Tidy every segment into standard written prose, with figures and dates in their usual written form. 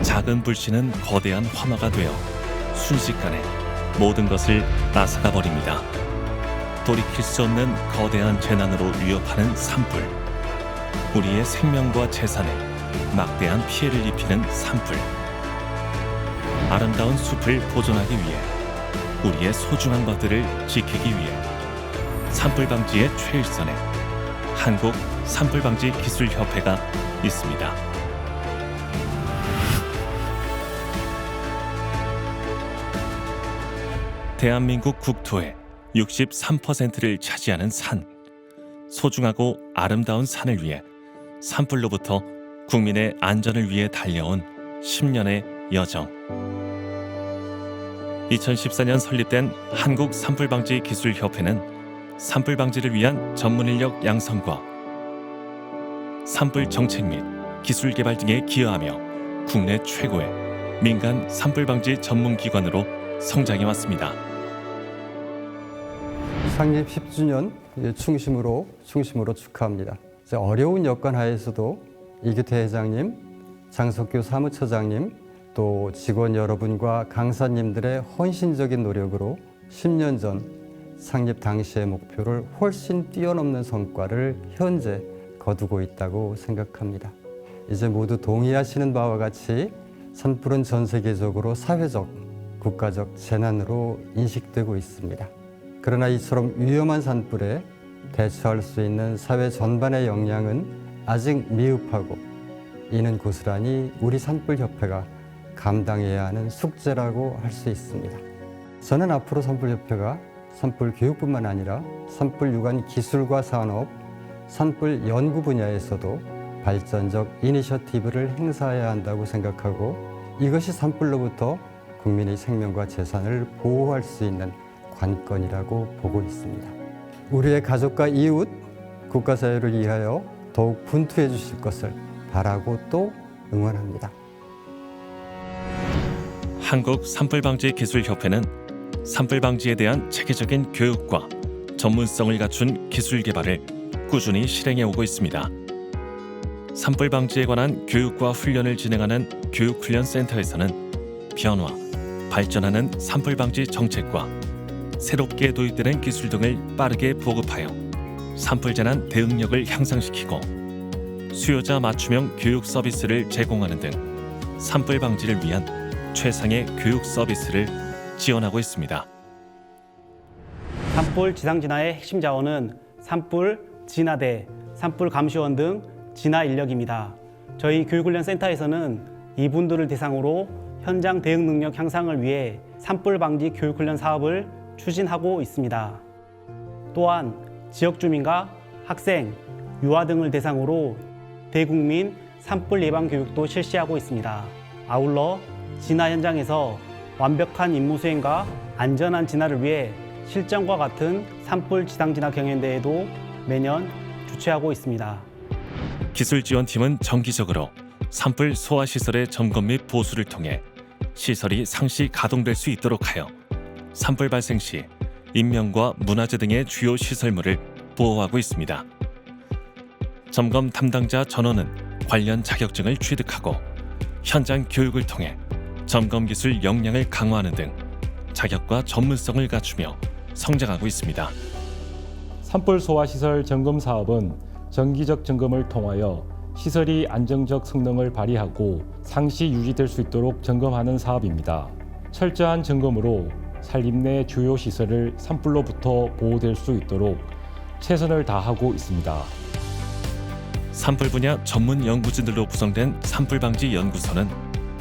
작은 불씨는 거대한 화마가 되어 순식간에 모든 것을 앗아가 버립니다. 돌이킬 수 없는 거대한 재난으로 위협하는 산불. 우리의 생명과 재산에 막대한 피해를 입히는 산불. 아름다운 숲을 보존하기 위해 우리의 소중한 것들을 지키기 위해 산불 방지의 최일선에 한국 산불방지 기술협회가 있습니다. 대한민국 국토의 63%를 차지하는 산. 소중하고 아름다운 산을 위해 산불로부터 국민의 안전을 위해 달려온 10년의 여정. 2014년 설립된 한국 산불방지 기술협회는 산불 방지를 위한 전문 인력 양성과 산불 정책 및 기술 개발 등에 기여하며 국내 최고의 민간 산불 방지 전문 기관으로 성장해 왔습니다. 창립 10주년 충심으로 축하합니다. 어려운 여건 하에서도 이규태 회장님, 장석규 사무처장님, 또 직원 여러분과 강사님들의 헌신적인 노력으로 10년 전 창립 당시의 목표를 훨씬 뛰어넘는 성과를 현재 거두고 있다고 생각합니다. 이제 모두 동의하시는 바와 같이 산불은 전 세계적으로 사회적, 국가적 재난으로 인식되고 있습니다. 그러나 이처럼 위험한 산불에 대처할 수 있는 사회 전반의 역량은 아직 미흡하고 이는 고스란히 우리 산불협회가 감당해야 하는 숙제라고 할 수 있습니다. 저는 앞으로 산불협회가 산불 교육뿐만 아니라 산불 유관 기술과 산업, 산불 연구 분야에서도 발전적 이니셔티브를 행사해야 한다고 생각하고 이것이 산불로부터 국민의 생명과 재산을 보호할 수 있는 관건이라고 보고 있습니다. 우리의 가족과 이웃, 국가 사회를 위하여 더욱 분투해 주실 것을 바라고 또 응원합니다. 한국 산불방지기술협회는 산불방지에 대한 체계적인 교육과 전문성을 갖춘 기술 개발을 꾸준히 실행해 오고 있습니다. 산불방지에 관한 교육과 훈련을 진행하는 교육훈련센터에서는 변화, 발전하는 산불방지 정책과 새롭게 도입되는 기술 등을 빠르게 보급하여 산불재난 대응력을 향상시키고 수요자 맞춤형 교육 서비스를 제공하는 등 산불 방지를 위한 최상의 교육 서비스를 지원하고 있습니다. 산불 지상 진화의 핵심 자원은 산불 진화대, 산불 감시원 등 진화 인력입니다. 저희 교육훈련센터에서는 이분들을 대상으로 현장 대응 능력 향상을 위해 산불 방지 교육훈련 사업을 추진하고 있습니다. 또한 지역 주민과 학생, 유아 등을 대상으로 대국민 산불 예방 교육도 실시하고 있습니다. 아울러 진화 현장에서 완벽한 임무 수행과 안전한 진화를 위해 실전과 같은 산불 지상 진화 경연대회도 매년 주최하고 있습니다. 기술지원팀은 정기적으로 산불 소화시설의 점검 및 보수를 통해 시설이 상시 가동될 수 있도록 하여 산불 발생 시 인명과 문화재 등의 주요 시설물을 보호하고 있습니다. 점검 담당자 전원은 관련 자격증을 취득하고 현장 교육을 통해 점검 기술 역량을 강화하는 등 자격과 전문성을 갖추며 성장하고 있습니다. 산불 소화시설 점검 사업은 정기적 점검을 통하여 시설이 안정적 성능을 발휘하고 상시 유지될 수 있도록 점검하는 사업입니다. 철저한 점검으로 산림 내 주요 시설을 산불로부터 보호될 수 있도록 최선을 다하고 있습니다. 산불 분야 전문 연구진들로 구성된 산불방지연구소는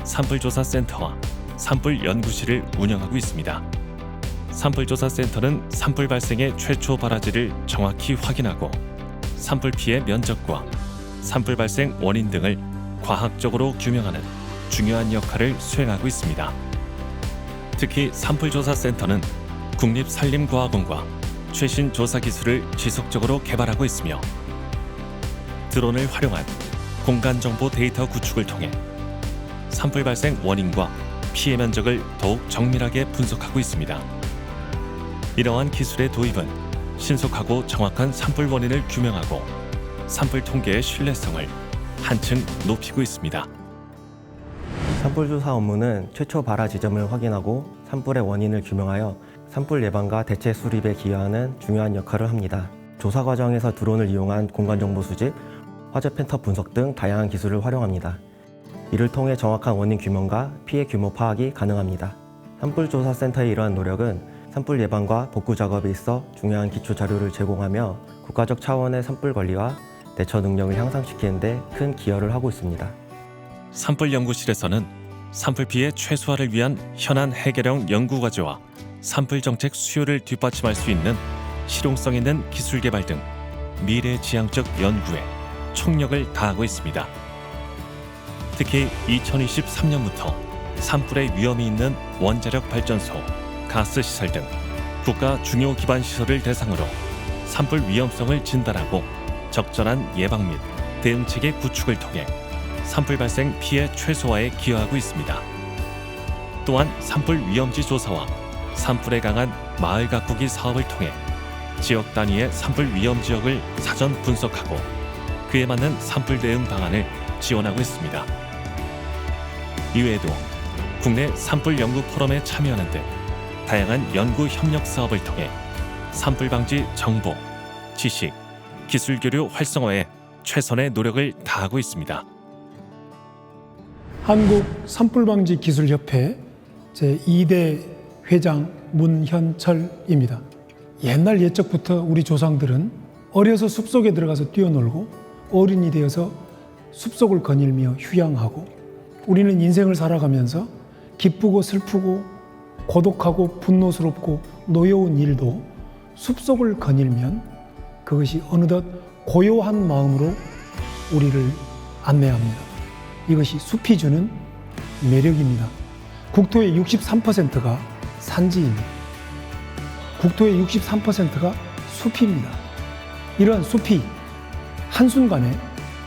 산불조사센터와 산불연구실을 운영하고 있습니다. 산불조사센터는 산불 발생의 최초 발화지를 정확히 확인하고 산불 피해 면적과 산불 발생 원인 등을 과학적으로 규명하는 중요한 역할을 수행하고 있습니다. 특히 산불조사센터는 국립산림과학원과 최신 조사 기술을 지속적으로 개발하고 있으며 드론을 활용한 공간정보 데이터 구축을 통해 산불 발생 원인과 피해 면적을 더욱 정밀하게 분석하고 있습니다. 이러한 기술의 도입은 신속하고 정확한 산불 원인을 규명하고 산불 통계의 신뢰성을 한층 높이고 있습니다. 산불 조사 업무는 최초 발화 지점을 확인하고 산불의 원인을 규명하여 산불 예방과 대체 수립에 기여하는 중요한 역할을 합니다. 조사 과정에서 드론을 이용한 공간정보 수집, 화재 팬텀 분석 등 다양한 기술을 활용합니다. 이를 통해 정확한 원인 규명과 피해 규모 파악이 가능합니다. 산불조사센터의 이러한 노력은 산불 예방과 복구 작업에 있어 중요한 기초 자료를 제공하며 국가적 차원의 산불 관리와 대처 능력을 향상시키는 데 큰 기여를 하고 있습니다. 산불 연구실에서는 산불 피해 최소화를 위한 현안 해결형 연구 과제와 산불 정책 수요를 뒷받침할 수 있는 실용성 있는 기술 개발 등 미래지향적 연구에 총력을 다하고 있습니다. 특히 2023년부터 산불의 위험이 있는 원자력 발전소, 가스 시설 등 국가 중요 기반 시설을 대상으로 산불 위험성을 진단하고 적절한 예방 및 대응 체계 구축을 통해 산불 발생 피해 최소화에 기여하고 있습니다. 또한 산불 위험지 조사와 산불에 강한 마을 가꾸기 사업을 통해 지역 단위의 산불 위험 지역을 사전 분석하고 그에 맞는 산불 대응 방안을 지원하고 있습니다. 이외에도 국내 산불 연구 포럼에 참여하는 등 다양한 연구 협력 사업을 통해 산불 방지 정보, 지식, 기술 교류 활성화에 최선의 노력을 다하고 있습니다. 한국 산불방지기술협회 제2대 회장 문현철입니다. 옛날 옛적부터 우리 조상들은 어려서 숲속에 들어가서 뛰어놀고 어른이 되어서 숲속을 거닐며 휴양하고 우리는 인생을 살아가면서 기쁘고 슬프고 고독하고 분노스럽고 노여운 일도 숲속을 거닐면 그것이 어느덧 고요한 마음으로 우리를 안내합니다. 이것이 숲이 주는 매력입니다. 국토의 63%가 산지입니다. 국토의 63%가 숲입니다. 이러한 숲이 한순간에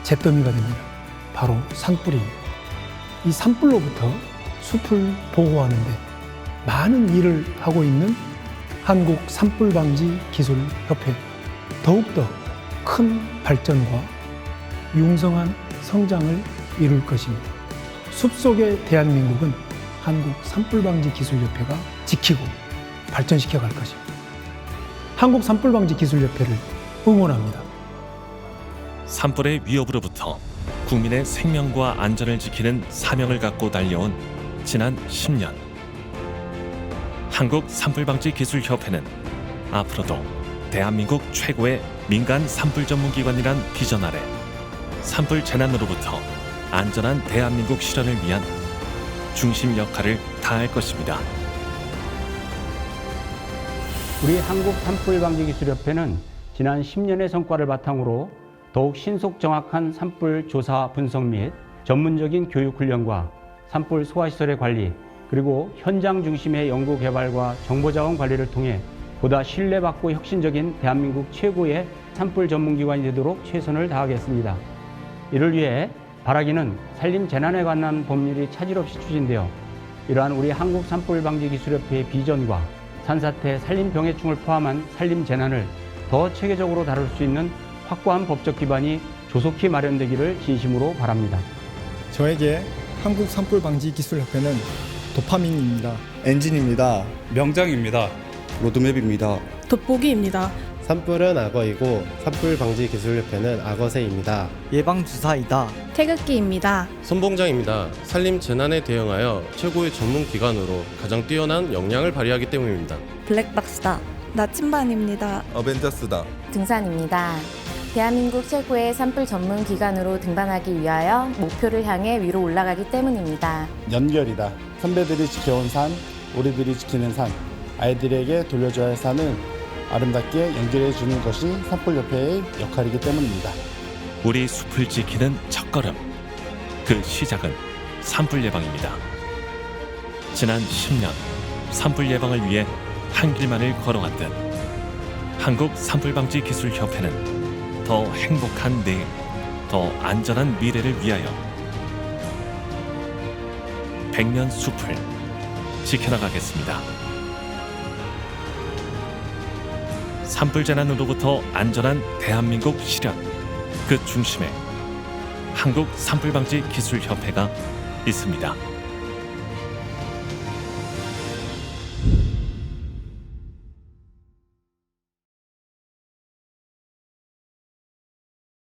잿더미가 됩니다. 바로 산불입니다. 이 산불로부터 숲을 보호하는 데 많은 일을 하고 있는 한국 산불방지기술협회, 더욱더 큰 발전과 융성한 성장을 이룰 것입니다. 숲속의 대한민국은 한국 산불방지기술협회가 지키고 발전시켜 갈 것입니다. 한국 산불방지기술협회를 응원합니다. 산불의 위협으로부터 국민의 생명과 안전을 지키는 사명을 갖고 달려온 지난 10년. 한국 산불방지기술협회는 앞으로도 대한민국 최고의 민간 산불 전문기관이란 비전 아래 산불 재난으로부터 안전한 대한민국 실현을 위한 중심 역할을 다할 것입니다. 우리 한국산불방지기술협회는 지난 10년의 성과를 바탕으로 더욱 신속 정확한 산불 조사 분석 및 전문적인 교육 훈련과 산불 소화시설의 관리, 그리고 현장 중심의 연구 개발과 정보자원 관리를 통해 보다 신뢰받고 혁신적인 대한민국 최고의 산불 전문기관이 되도록 최선을 다하겠습니다. 이를 위해 바라기는 산림 재난에 관한 법률이 차질 없이 추진되어 이러한 우리 한국산불방지기술협회의 비전과 산사태, 산림병해충을 포함한 산림 재난을 더 체계적으로 다룰 수 있는 확고한 법적 기반이 조속히 마련되기를 진심으로 바랍니다. 저에게 한국산불방지기술협회는 도파민입니다. 엔진입니다. 명장입니다. 로드맵입니다. 돋보기입니다. 산불은 악어이고 산불방지기술협회는 악어새입니다. 예방주사이다. 태극기입니다. 선봉장입니다. 산림 재난에 대응하여 최고의 전문 기관으로 가장 뛰어난 역량을 발휘하기 때문입니다. 블랙박스다. 나침반입니다. 어벤져스다. 등산입니다. 대한민국 최고의 산불 전문 기관으로 등반하기 위하여 목표를 향해 위로 올라가기 때문입니다. 연결이다. 선배들이 지켜온 산, 우리들이 지키는 산, 아이들에게 돌려줘야 할 산은 아름답게 연결해 주는 것이 산불협회의 역할이기 때문입니다. 우리 숲을 지키는 첫걸음. 그 시작은 산불 예방입니다. 지난 10년 산불 예방을 위해 한 길만을 걸어왔듯 한국 산불방지기술협회는 더 행복한 내일, 더 더 안전한 미래를 위하여 백년 숲을 지켜나가겠습니다. 산불 재난으로부터 안전한 대한민국 실현, 그 중심에 한국 산불방지기술협회가 있습니다.